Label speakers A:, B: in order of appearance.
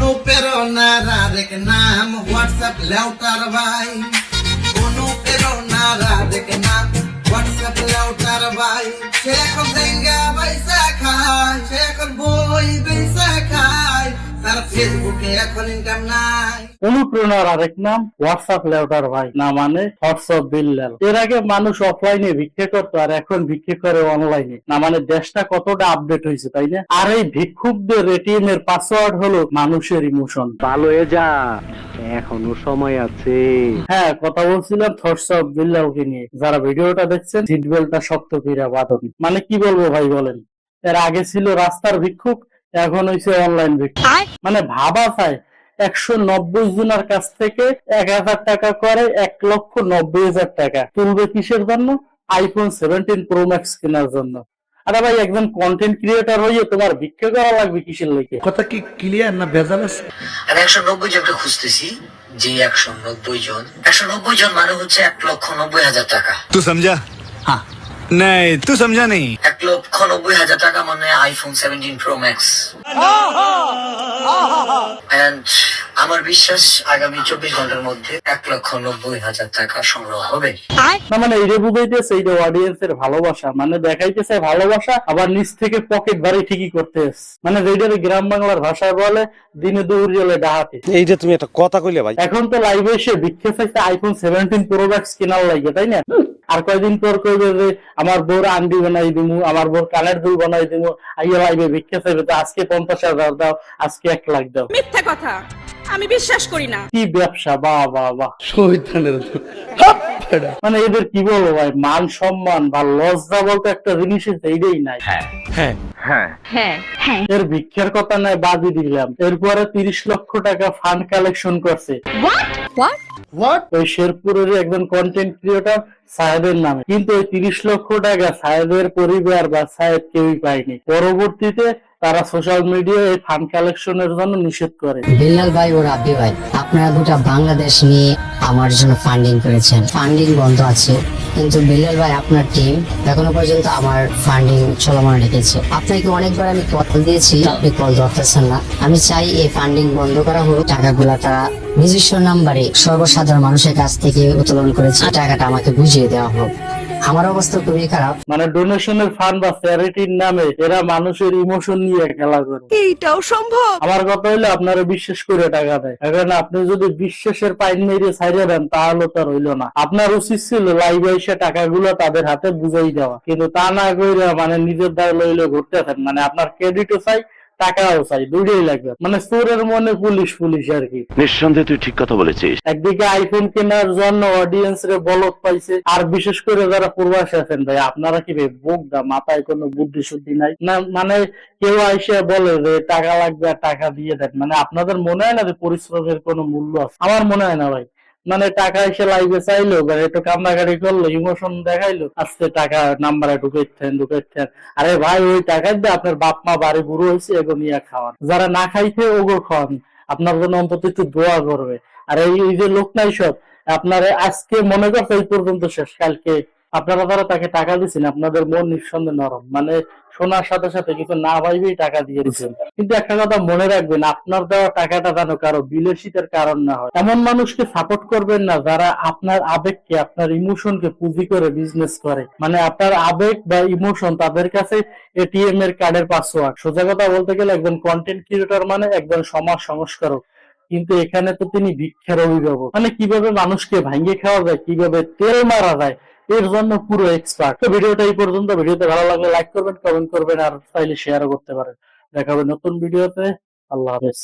A: অনুপ্রেরণার আরেক নাম হোয়াটসঅ্যাপ লেউটার ভাই। অনুপ্রেরণার আরেক নাম হোয়াটসঅ্যাপ লেউটার ভাই। সে এখন জেঙ্গা পয়সা খায়, সে এখন বই পয়সা খায়, তার ফেসবুকে এখন ইনকাম নাই।
B: অনুপ্রেরণার আরেক নাম হোয়াটসঅ্যাপ লেউটার ভাই, না মানে হোয়াটসঅ্যাপ বিল্লাল। এর আগে মানুষ অফলাইনে ভিক্ষে করতো, আর এখন ভিক্ষে করে অনলাইনে, না মানে দেশটা কতটা আপডেট হয়েছে, তাই না? আর এই ভিক্ষুকদের এটিএম এর পাসওয়ার্ড হলো মানুষের ইমোশন।
C: ভালো হয়ে যা, এখনো সময় আছে।
B: হ্যাঁ, কথা বলছিলাম হোয়াটসঅ্যাপ বিল্লালকে নিয়ে। যারা ভিডিওটা দেখছেন সিট বেল্টটা শক্ত কইরা বাঁধুন। মানে কি বলবো ভাই বলেন, এর আগে ছিল রাস্তার ভিক্ষুক, এখন হইছে অনলাইন ভিক্ষুক। মানে ভাবা যায় 190 জনের কাছ থেকে 1000 টাকা করে 1,90,000 টাকা তুলবে কিসের জন্য? আইফোন 17 প্রো ম্যাক্স কেনার জন্য। আরে ভাই, একজন কন্টেন্ট ক্রিয়েটর হইয়ে তোমার ভিক্ষা করা লাগবে কিসের লেগে?
D: কথা কি ক্লিয়ার না ভেজাল আছে?
E: আমি 190 জনকে খুঁজতেছি। যে 190 জন মানে হচ্ছে 1,90,000 টাকা।
F: तू समझा? हाँ नहीं तू समझा नहीं।
E: 1,90,000 টাকা মানে আইফোন 17 প্রো ম্যাক্স। এন্ড আমার বিশ্বাস আগামী 24 ঘন্টার মধ্যে 1,90,000 টাকা সংগ্রহ হবে।
B: না মানে এইটা বুঝাইতেছে এইটা অডিয়েন্সের ভালোবাসা, মানে দেখাইতেছে ভালোবাসা, আবার নিচ থেকে পকেট ভারী ঠিকই করতেছে। মানে যেটা গ্রাম বাংলার ভাষায় বলে দিনে দুপুরে গেলে ডাহাতে।
C: এই যে তুমি একটা কথা কইলে ভাই,
B: এখন তো লাইভে এসে ভিক্ষা চাইছে আইফোন 17 প্রো ম্যাক্স কেনার লাগে, তাই না? আর কয়দিন পর কইবে যে আমার বোর আন্ডি বানাই দিমু, আমার বোর কানের দুল বানাই দিমু, আইয়া লাইভে ভিক্ষা চাইবে, তো আজকে 50,000 দাও, আজকে 1 লাখ দাও।
G: মিথ্যা কথা, আমি বিশ্বাস করি না।
B: কি ব্যবসা! বাহ বাহ বাহ।
D: শহীদানের
B: মানে এদের কি বলবো ভাই, মান সম্মান বা লজ্জা বলতে একটা জিনিসের এইটাই নাই। এর ভিক্ষার কথা নাই, বাদই দিলাম। এরপরে 30 লক্ষ টাকা ফান্ড কালেকশন করছে ওই শেরপুরের একজন কন্টেন্ট ক্রিয়েটর সাহেবের নামে, কিন্তু ওই 30 লক্ষ টাকা সাহেবের পরিবার বা সাহেব কেউই পায়নি। পরবর্তীতে তারা সোশ্যাল মিডিয়ায় এই ফান্ড কালেকশনের জন্য নিষেধ করে।
H: বিল্লাল ভাই ও রাব্বি ভাই, আপনারা গোটা বাংলাদেশ নিয়ে আমার জন্য ফান্ডিং করেছেন, ফান্ডিং বন্ধ আছে, কিন্তু বিল্লাল ভাই আপনার টিম এখনো পর্যন্ত আমার ফান্ডিং চলমান রেখেছে। আপনাকে অনেকবার আমি কল দিয়েছি, আপনি কল ধরতেছেন না। আমি চাই এই ফান্ডিং বন্ধ করা হোক, টাকাগুলা তারা নিজস্ব নাম্বারে সর্বসাধারণ মানুষের কাছ থেকে উত্তোলন করেছে, টাকাটা আমাকে বুঝিয়ে দেওয়া হোক। আমার অবস্থা খুবই খারাপ।
B: মানে ডোনেশনের ফান্ড বা চ্যারিটির নামে এরা মানুষের ইমোশন নিয়ে খেলা করে।
G: এইটাও সম্ভব?
B: আমার কথা হইলো আপনারা বিশ্বাস করে টাকা দেয়, এখন আপনি যদি বিশ্বাসের পাইন মেরে ছাইড়ে দেন তাহলে তো রইলো না। আপনার উচিত ছিল লাইভে এসে টাকাগুলো তাদের হাতে বুঝাই দেওয়া, কিন্তু তা না করে মানে নিজের দ্বারা লইলে ঘুরতেছেন। মানে আপনার ক্রেডিটও চাই, টাকাও চাই, দুটোই লাগবে। মানে চোরের মনে পুলিশ পুলিশ আর কি।
I: নিঃসন্দেহে তুই ঠিক কথা বলেছিস।
B: একদিকে আইফোন কেনার জন্য অডিয়েন্স রে বলদ পাইছে, আর বিশেষ করে যারা প্রবাসী আছেন ভাই, আপনারা কি ভাই বোকদা, মাথায় কোনো বুদ্ধি শুদ্ধি নাই না? মানে কেউ আইসে বলে যে টাকা লাগবে আর টাকা দিয়ে দেন, মানে আপনাদের মনে হয় না যে পরিশ্রমের কোনো মূল্য আছে? আমার মনে হয় না ভাই। মানে টাকা এসে লাইভে চাইলো, একটু কান্নাকাটি করলো, ইমোশন দেখাইলো, আজকে টাকা নাম্বারে ঢুকাইতেন। আরে ভাই, ওই টাকা দিয়ে আপনার বাপ মা বাড়ি বুড়ো হয়েছে, এগো নিয়ে খাওয়ান। যারা না খাইছে ওগো খাওয়ান, আপনার জন্য অন্তত একটু দোয়া করবে। আর এই যে লোক নাই সব, আপনারা আজকে মনে করছে এই পর্যন্ত শেষ, কালকে আপনারা যারা তাকে টাকা দিচ্ছেন আপনাদের মন নিঃসন্দেহে নরম, মানে শোনার সাথে সাথে কিছু না ভাইবেই টাকা দিয়ে দিচ্ছেন। কিন্তু একটা কথা মনে রাখবেন, আপনার দেওয়া টাকাটা যেন কারো বিলাসিতার কারণ না হয়। এমন মানুষকে সাপোর্ট করবেন না যারা আপনার আবেগকে, আপনার ইমোশনকে পুঁজি করে বিজনেস করে। মানে আপনার আবেগ বা ইমোশন তাদের কাছে এটিএম এর কার্ডের পাসওয়ার্ড। সোজা কথা বলতে গেলে একজন কন্টেন্ট ক্রিয়েটর মানে একজন সমাজ সংস্কারক, কিন্তু এখানে তো তিনি ভিক্ষার অভিভাবক। মানে কিভাবে মানুষকে ভাঙিয়ে খাওয়া যায়, কিভাবে তেল মারা যায়, এর জন্য পুরো এক্সপার্ট। তো ভিডিওটা এই পর্যন্ত। ভিডিওতে ভালো লাগলে লাইক করবেন, কমেন্ট করবেন, আর চাইলে শেয়ারও করতে পারেন। দেখা হবে নতুন ভিডিওতে। আল্লাহ হাফেজ।